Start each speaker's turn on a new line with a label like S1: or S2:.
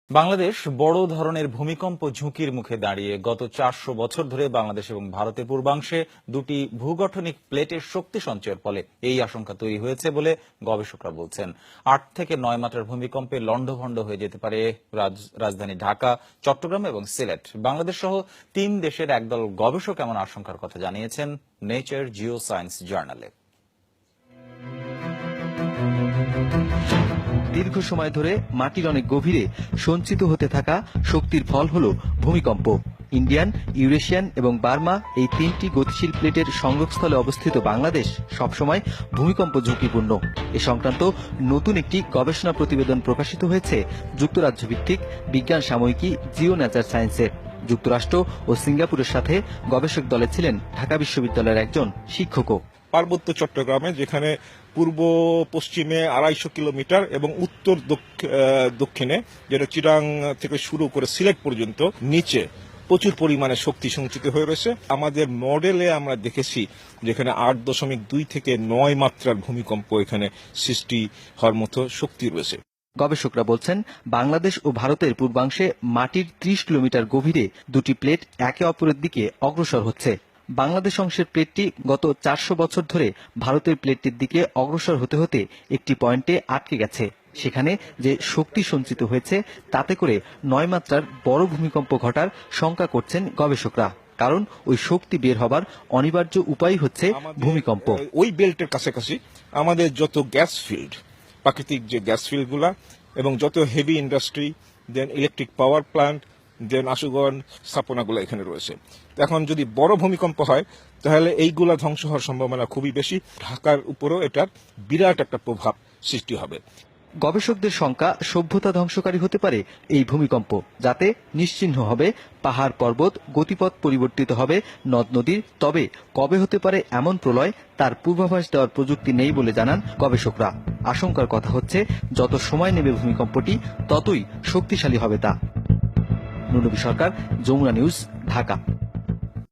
S1: বাংলাদেশ বড় ধরনের ভূমিকম্প ঝুঁকির মুখে দাঁড়িয়ে গত ৪০০ বছর ধরে বাংলাদেশ এবং ভারতের পূর্বাংশে দুটি ভূগঠনিক প্লেটের শক্তি সঞ্চয়ের ফলে এই আশঙ্কা তৈরি হয়েছে বলে গবেষকরা বলছেন। ৮ থেকে ৯ মাত্রার ভূমিকম্পে লণ্ডভণ্ড হয়ে যেতে পারে রাজধানী ঢাকা, চট্টগ্রাম এবং সিলেট। বাংলাদেশ সহ ৩ দেশের একদল গবেষক এমন আশঙ্কার কথা জানিয়েছেন নেচার জিও সায়েন্স জার্নালে।
S2: দীর্ঘ সময় ধরে মাটির অনেক গভীরে সঞ্চিত হতে থাকা শক্তির ফল হল ভূমিকম্প। ইন্ডিয়ান, ইউরেশিয়ান এবং বার্মা এই ৩টি গতিশীল প্লেটের সংযোগস্থলে অবস্থিত বাংলাদেশ সবসময় ভূমিকম্প ঝুঁকিপূর্ণ। এ সংক্রান্ত নতুন একটি গবেষণা প্রতিবেদন প্রকাশিত হয়েছে যুক্তরাজ্য ভিত্তিক বিজ্ঞান সাময়িকী জিও নেচার সায়েন্সের। যুক্তরাষ্ট্র ও সিঙ্গাপুরের সাথে গবেষক দলে ছিলেন ঢাকা বিশ্ববিদ্যালয়ের একজন শিক্ষকও।
S3: পার্বত্য চট্টগ্রামে, যেখানে পূর্ব পশ্চিমে ২৫০ কিলোমিটার এবং উত্তর দক্ষিণে, যেটা চিটাং থেকে শুরু করে সিলেট পর্যন্ত নিচে প্রচুর পরিমাণে শক্তি সঞ্চিত হয়ে রয়েছে। আমাদের মডেলে আমরা দেখেছি যেখানে ৮.২ থেকে ৯ মাত্রার ভূমিকম্প এখানে সৃষ্টি হওয়ার মতো শক্তি রয়েছে।
S2: গবেষকরা বলছেন, বাংলাদেশ ও ভারতের পূর্বাংশে মাটির ৩০ কিলোমিটার গভীরে দুটি প্লেট একে অপরের দিকে অগ্রসর হচ্ছে। বাংলাদেশ অংশের প্লেটটি গত ৪০০ বছর ধরে ভারতের প্লেটটির দিকে অগ্রসর হতে হতে একটি পয়েন্টে আটকে গেছে। সেখানে যে শক্তি সঞ্চিত হয়েছে তাতে করে ৯ মাত্রার বড় ভূমিকম্প ঘটার শঙ্কা করছেন গবেষকরা। কারণ ওই শক্তি বের হবার অনিবার্য উপায় হচ্ছে ভূমিকম্প।
S3: ওই বেল্টের কাছাকাছি আমাদের যত গ্যাস ফিল্ড, প্রাকৃতিক যে গ্যাস ফিল্ডগুলা এবং যত হেভি ইন্ডাস্ট্রি, দেন ইলেকট্রিক পাওয়ার প্ল্যান্ট, দেন আশুগঞ্জ স্থাপনাগুলো এখানে রয়েছে। এখন যদি বড় ভূমিকম্প হয় তাহলে এইগুলা ধ্বংস হওয়ার সম্ভাবনা খুবই বেশি। ঢাকার উপরেও এটার বিরাট একটা প্রভাব সৃষ্টি হবে।
S2: গবেষকদের শঙ্কা, সভ্যতা ধ্বংসকারী হতে পারে এই ভূমিকম্প, যাতে নিশ্চিহ্ন হবে পাহাড় পর্বত, গতিপথ পরিবর্তিত হবে নদ নদীর। তবে কবে হতে পারে এমন প্রলয়, তার পূর্বাভাস দেওয়ার প্রযুক্তি নেই বলে জানান গবেষকরা। আশঙ্কার কথা হচ্ছে, যত সময় নেবে ভূমিকম্পটি, ততই শক্তিশালী হবে তা। নুনবী সরকার, যমুনা নিউজ, ঢাকা।